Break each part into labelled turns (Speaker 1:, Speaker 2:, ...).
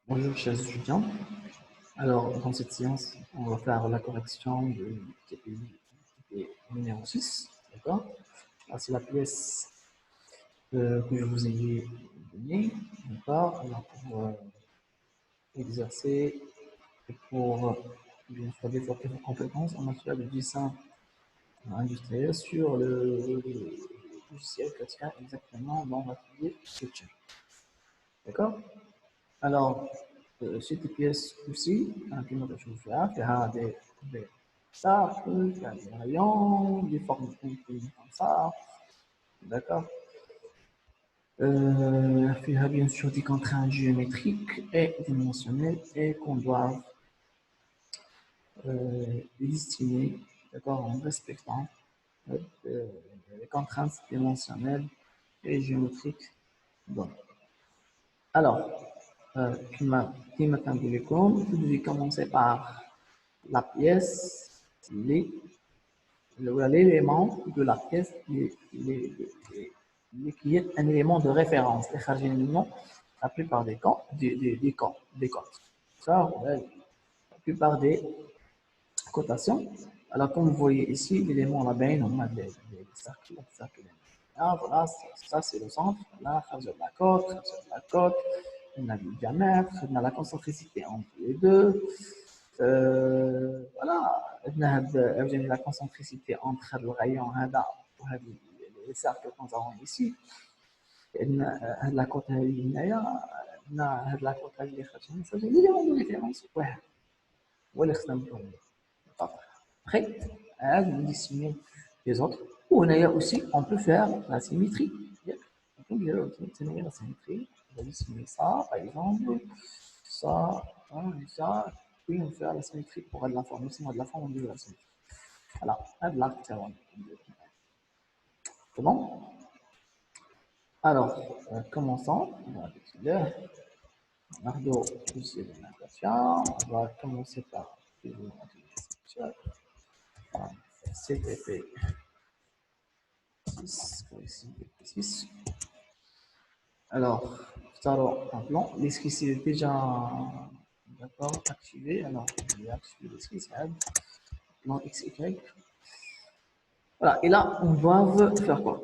Speaker 1: Bonjour chers étudiants. Alors dans cette séance, on va faire la correction de TP numéro 6. D'accord. C'est la pièce que je vous ai donnée. D'accord. Alors pour exercer et pour bien sûr développer vos compétences en matière de dessin industriel sur le logiciel que tient exactement dans l'atelier Sketcher. D'accord. Alors, cette pièce aussi, كما كتشوفوا فيها des cercles, فيها des rayons, des formes comme ça, d'accord. فيها bien sûr des contraintes géométriques et dimensionnelles et qu'on doit les destiner, d'accord, en respectant les contraintes dimensionnelles et géométriques. Donc, alors, كما كنقول لكم, vous devez commencer par la pièce, l'élément de la pièce qui est un élément de référence. La plupart des cas, des cotes. Ça, la plupart des cotations. Alors, comme vous voyez ici, l'élément là-bas, on a des cercles. Ah, voilà, ça c'est le centre. Là, la cote, on a le diamètre, on a la concentricité entre les deux. Voilà, on a la concentricité entre le rayon et les cercles que nous avons ici. La cote la cote c'est l'élément de référence. Ouais, voilà, après, on dessiner les autres. Ou aussi, on peut faire la symétrie. On peut dessiner la symétrie. On va dessiner ça, par exemple, ça, et ça. Puis on fait la symétrie pour la forme. C'est de la forme de la symétrie. Voilà, de l'arc, c'est bon. Alors, commençons. Mardo, dossier de natation. On va commencer par CTP 6. Alors, alors, plan. L'esquisse est déjà d'accord, activé. Alors, je vais activer l'esquisse. Plan XY. Voilà, et là, on doit faire quoi?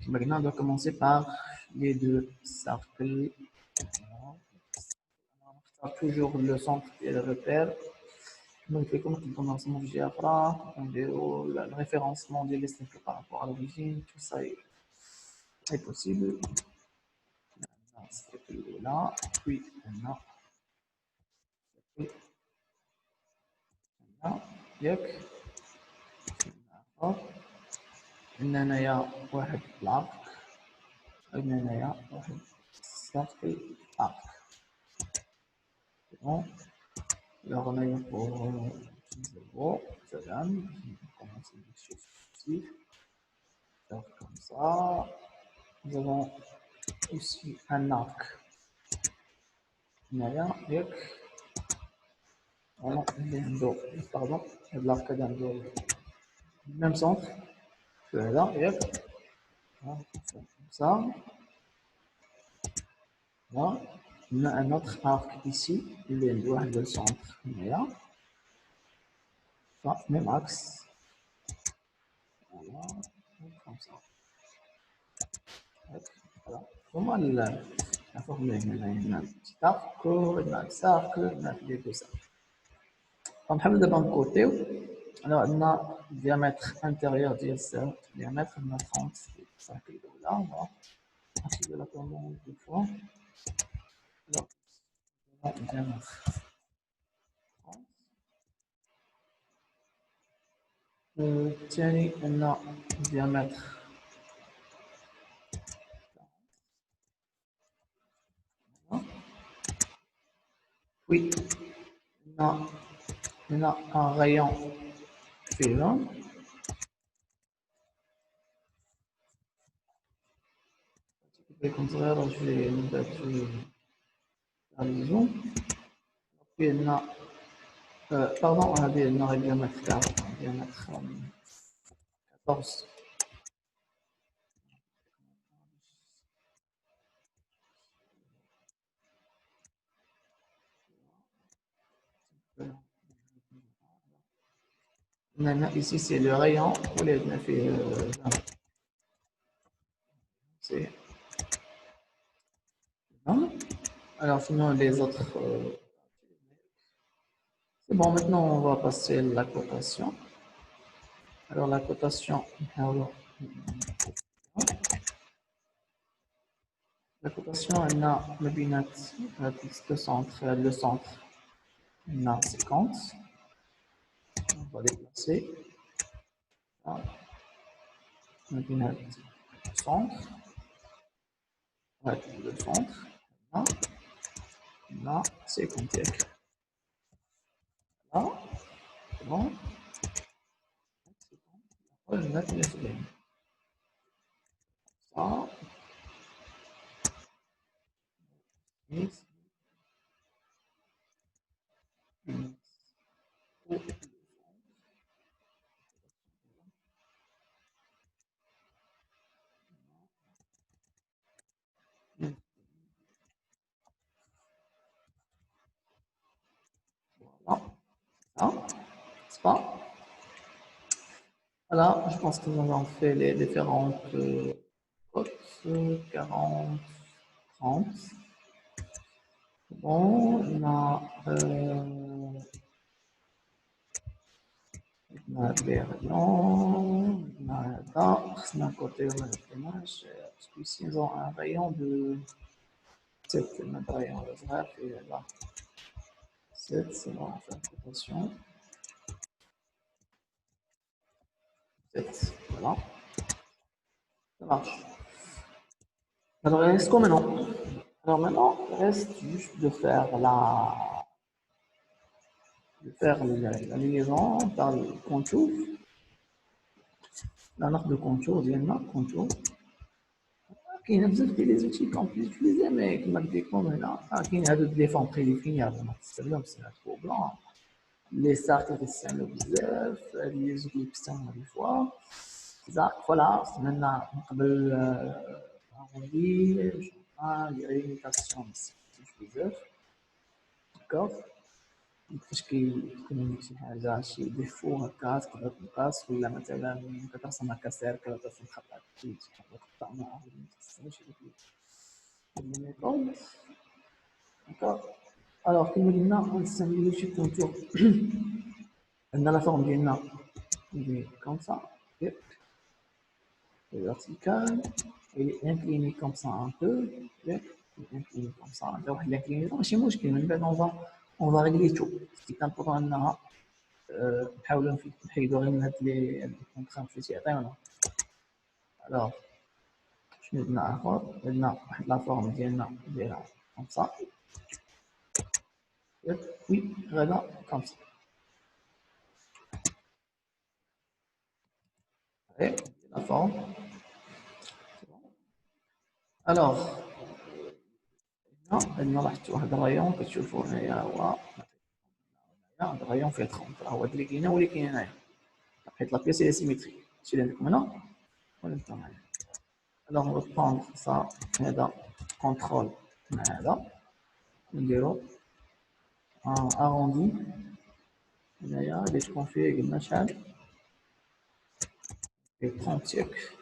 Speaker 1: Maintenant, on doit commencer par les deux cercles. On va toujours le centre et le repère. Donc, comme on commence à GFRA, le référencement des listings par rapport à l'origine, tout ça est possible. Là, puis on a ياك عندنا هنايا واحد الارك عندنا هنايا واحد سيركل ارك بون لا غنايا pour zéro سلام commencer des choses positives faire comme ça nous avons aussi un arc هنايا ياك voilà pardon l'arc عنده même centre que là ياك comme ça. Là, on a un autre arc ici, il est loin du centre, là. Enfin, même axe. Voilà, comme ça. Voilà. Comment la formule, il y a un petit arc, il y a un cercle, il y a les deux cercles. On va de bon côté. Alors, on a le diamètre intérieur du cercle, le diamètre, on a 30 cercles là. On va activer la commande deux fois. Alors, on a le diamètre 30. Tiens, on a le diamètre. Oui, on a un rayon suivant. Comme ça, alors je vais mettre la liaison. Puis on a, pardon, on a des diamètre 40, diamètre 14. Ici, c'est le rayon. C'est bon. Alors, sinon, les autres. C'est bon, maintenant, on va passer à la cotation. Alors, la cotation. La cotation, elle a le binat, le centre, elle a 50. On va déplacer. Le binat, centre. Ouais, le centre. Là, là, 50. Là, c'est bon. On va mettre les soleils. Ça, X, voilà. Ça, c'est pas. Voilà, je pense que nous avons fait les différentes cotes, 40, 30. Bon, on a des rayons, on a d'un côté on a le freinage, parce qu'ici ils ont un rayon de 7, un rayon de graphe, et là, 7, c'est bon, on fait attention, 7, voilà, ça marche. Alors, il reste quoi maintenant? Alors maintenant, il reste juste de faire la liaison par le contour. La marque de contour, ديالنا contour. كاين بزاف ديال لي زوتي كون بليزيزي مي كيما قلت لكم هنا كاين هادو دي فون بريديفيني ما تستعملهمش سي ترو بلون لي ستارت كيستعملو بزاف هاد لي زوت اللي كيستعملو دي فوا فوالا استعملنا من قبل اغوندي لي ريميتاسيون بزاف داكوغ كيفاش كيكون شي حاجه شي ديفو هكا تقدر تنقص ولا مثلا كترسم هكا سيركل ترسم خط هكا تقطع معاه ما تستعملش هذيك الميثود داكوغ الوغ كيما قلنا غنستعملو شي كونتور عندنا لا فورم ديالنا ندير كوم سا vertical il est incliné comme ça un peu il est incliné comme ça donc l'inclinaison ماشي مشكل من بعد on va régler tout ce qui est important انها نحاولوا نحيدوا غير من هاد لي كونترانت اللي تيعطيونا الوغ شنو درنا اخر درنا واحد لا فورم ديالنا نديرها كوم سا وي غادا كوم سا اي لا فورم الوغ هنا لاحظتوا واحد الرايون كتشوفوا هنايا هو هذا الرايون فيه 30 هو هاد اللي كاين هو اللي كاين هنايا حيت لا بيس هي سيميتري هادشي اللي عندكم هنا ولا انت هنايا alors on va prendre ça هذا كونترول مع هذا نديرو ان اروندي هنايا اللي تكون فيه قلنا شحال فيه 30 ياك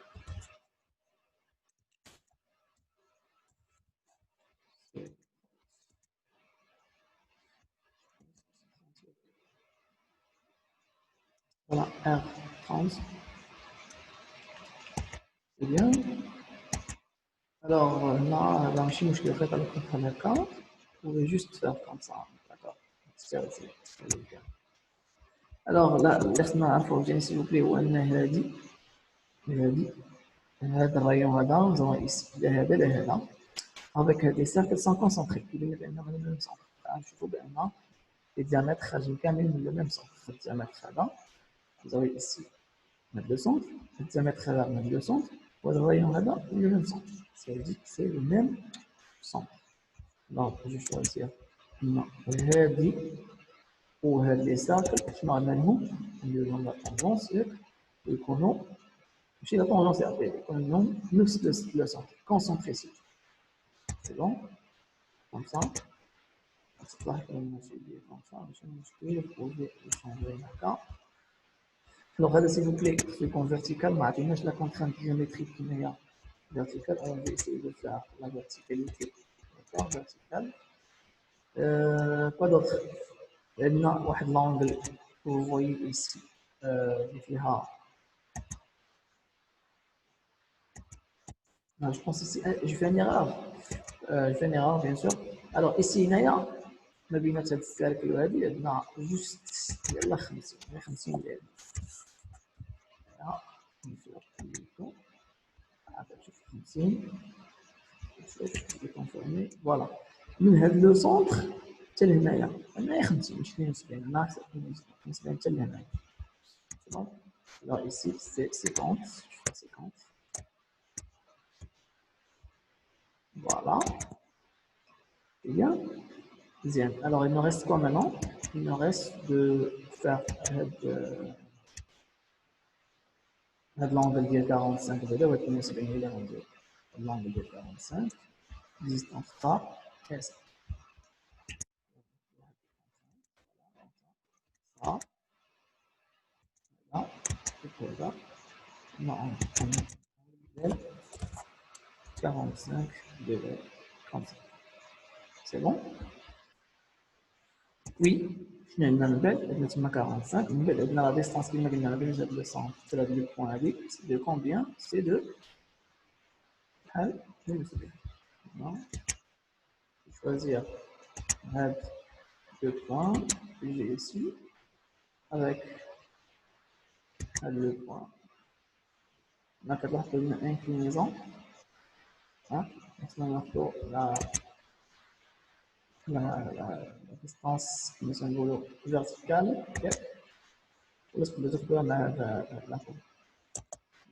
Speaker 1: voilà R30 c'est bien alors هنا هذا ماشي مشكل خيط على الكونترول هكا vous pouvez juste faire comme ça d'accord c'est bien alors لا اللي خصنا نعرفو جاني سيل بلي هو ان هادي هذا الرايون هذا نزرو لا هذا لا هذا avec des cercles sont concentrés كيبان بانهم من الميم سونتر نشوفوا بان les diamètres خارجين كاملين من le même centre le diamètre هذا vous avez ici le centre le diamètre هذا من le centre والرايون هذا من le même centre ça veut dire que c'est le même centre donc je vais choisir هذه وهاد لي ساكل شنو عندنا لهم ندير لهم لا طوندونس يكونوا ماشي لا طوندونس يكونوا نفس لو سونتر كونسونطري سي سي بون كوم سا تصلح لنا شي ديال كوم سا ماشي مشكل بوفي changer هكا Alors, là, s'il vous plaît, truc en vertical, la contrainte géométrique qui est verticale, on va essayer de faire la verticalité. D'accord, verticale. Quoi d'autre? Il y a un angle que vous voyez ici. Je pense ici, je fais une erreur. Je fais une erreur, bien sûr. Alors, ici, il y a ما بين هاد السيركل وهادي عندنا جوست يلاه 50 50 ديال شوف 50 فوالا من هاد لو سونتر حتى لهنايا هنايا 50 مش 72 انا 72 حتى لهنايا بون alors ici c'est 50 je fais 50 voilà c'est bien deuxième alors il me reste quoi maintenant il me reste de faire هاد l'angle ديال 45 زادا و 72 هي اللي غندير l'angle ديال 45 distance A et ça là et là non on 45 degrés comme ça c'est bon oui finalement من بعد عندنا تما 45 من بعد عندنا la distance كما قلنا ما بين هاد لو سونتر حتى لهاد لو بوين هادي c'est de combien c'est de بحال 72 non choisir هاد deux points que j'ai ici avec le point. On a une inclinaison. Hein? Maintenant, la distance qui nous semble verticale. Est-ce que vous pouvez la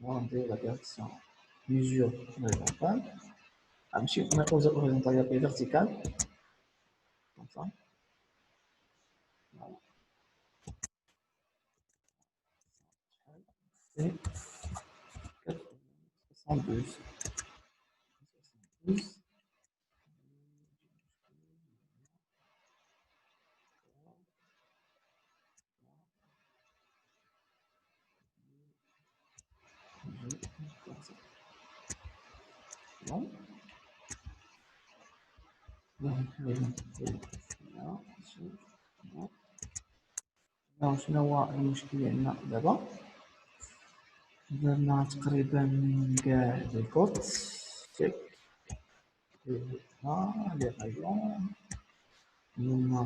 Speaker 1: on dit la direction mesure horizontale. Ah, monsieur, on a horizontale et verticale. Comme ça. Voilà. Et 72. 72. Bon. شنو هو المشكل عندنا دابا درنا تقريبا كاع لي كوت تيك ها لي رايون هما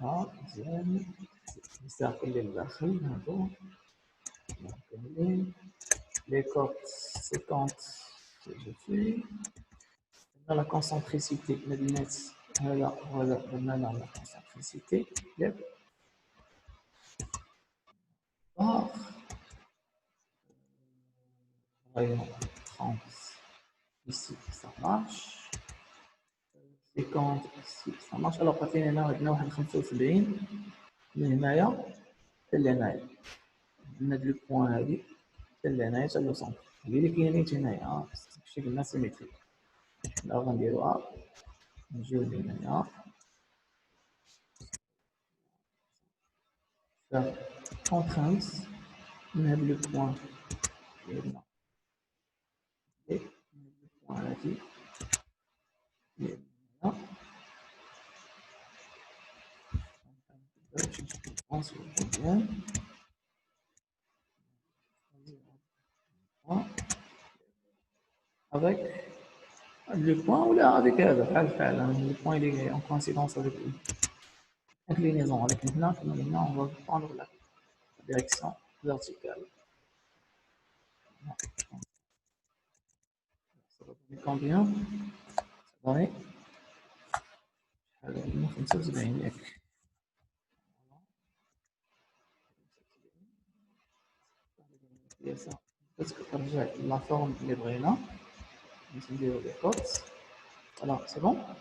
Speaker 1: ها مزيان الساقل اللي لداخل هادو كاملين لي كوت 50 جو في درنا لا كونسونتريسيتي ما بينات هذا وهذا درنا لا كونسونتريسيتي ياك rayon 30 ici ça marche 50 ici ça marche alors عطينا هنا عندنا واحد 75 من هنايا حتى لهنايا عندنا هاد لو بوين هادي حتى لهنايا حتى لو سونتر هي اللي كاينين هنايا داكشي قلنا سيميتريك حنا غنديروها نجيو لهنايا contrainte من هاد لو بوين ديالنا et le point هادي هنا avec le point ou là avec le point il est en coïncidence avec l'inclinaison avec l'inclinaison on va prendre la direction verticale ça va donner combien ça va donner 75 ياك بس كترجع لا فورم اللي بغينا نديرو لي كوت فوالا سي بون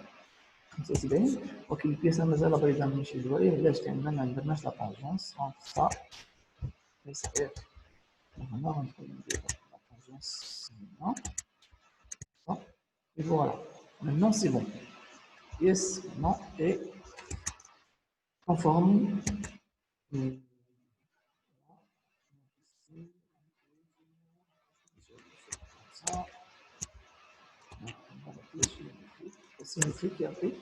Speaker 1: 75 ولكن البياسه مازال بغينا نمشي شويه علاش لان ما درناش لا طونجونس دونك سا يصير هنا غندخل نديرو لا طونجونس هنا et voilà maintenant c'est bon yes maintenant est conforme symétrique et après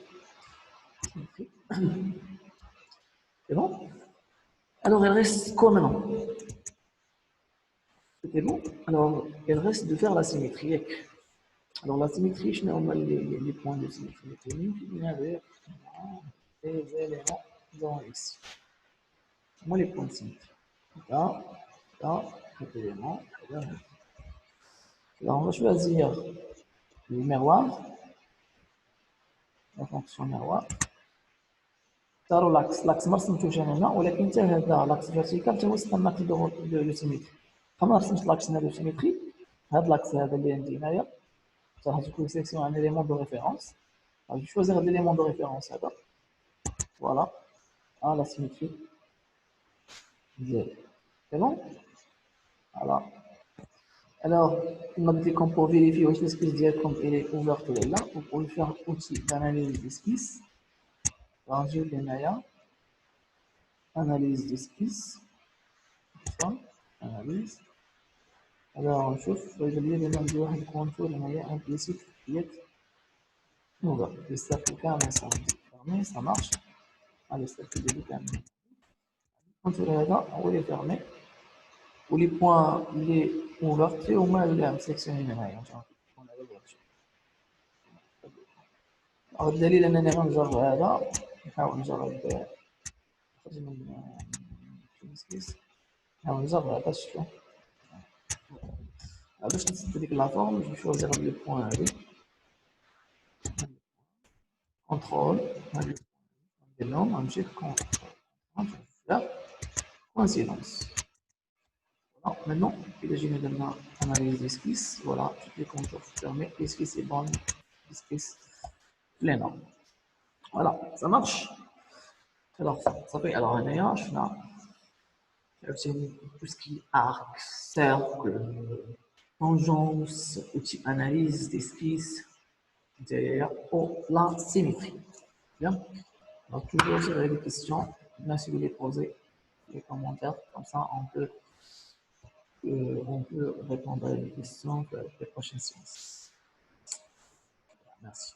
Speaker 1: symétrique. C'est bon? Alors, il reste quoi maintenant? C'était bon? Alors, il reste de faire la symétrie. Alors, la symétrie, je n'ai les points de symétrie. Il y avait des éléments dans ici. Moi, les points de symétrie. Là, là, cet élément. Là. Alors, on va choisir le miroir, la fonction miroir. l'axe ما رسمتوش انا هنا ولكن حتى هذا لاكس فيرتيكال حتى هو استعمل لاكس دو سيميتري كما رسمت لاكس هنا دو سيميتري هذا لاكس هذا اللي عندي هنايا غادي سيليكسيون ان élément de référence غادي choisir l'élément de référence هذا voilà à la symétrie c'est bon voilà alors on a dit qu'on pour vérifier واش l'esquisse ديالكم elle est ouverte ولا لا vous pouvez faire outil d'analyse d'esquisse غنجيو هنايا analyse d'esquisse analyse. Alors, نشوف يبان لي عندي واحد الكونتور هنايا امبليسيت ديال نوفر لي سيركل كامل فيرمي سا مارش لي سيركل ديالي كامل الكونتور هذا هو اللي فيرمي ولي بوان اللي اوفرتي هما اللي مسيكسيونين هنايا الدليل انني غنجرب هذا نحاول نجرب نخرج من السكيس نحاول نجرب هذا الشكل باش نسد ديك لا فورم جو شوزيغ لي بوان هادي كونترول هادي ندير لهم غنمشي كونترول là coïncidence voilà maintenant il agit maintenant analyse d'esquisse voilà toutes les contours fermés l'esquisse est bonne l'esquisse pleine voilà ça marche alors ça fait alors هنايا شفنا tout ce qui est arc cercle tangence outil analyse d'esquisse derrière pour la symétrie bien donc toujours si vous avez des questions merci de les poser les commentaires comme ça on peut répondre à des questions pour les prochaines séances. Merci.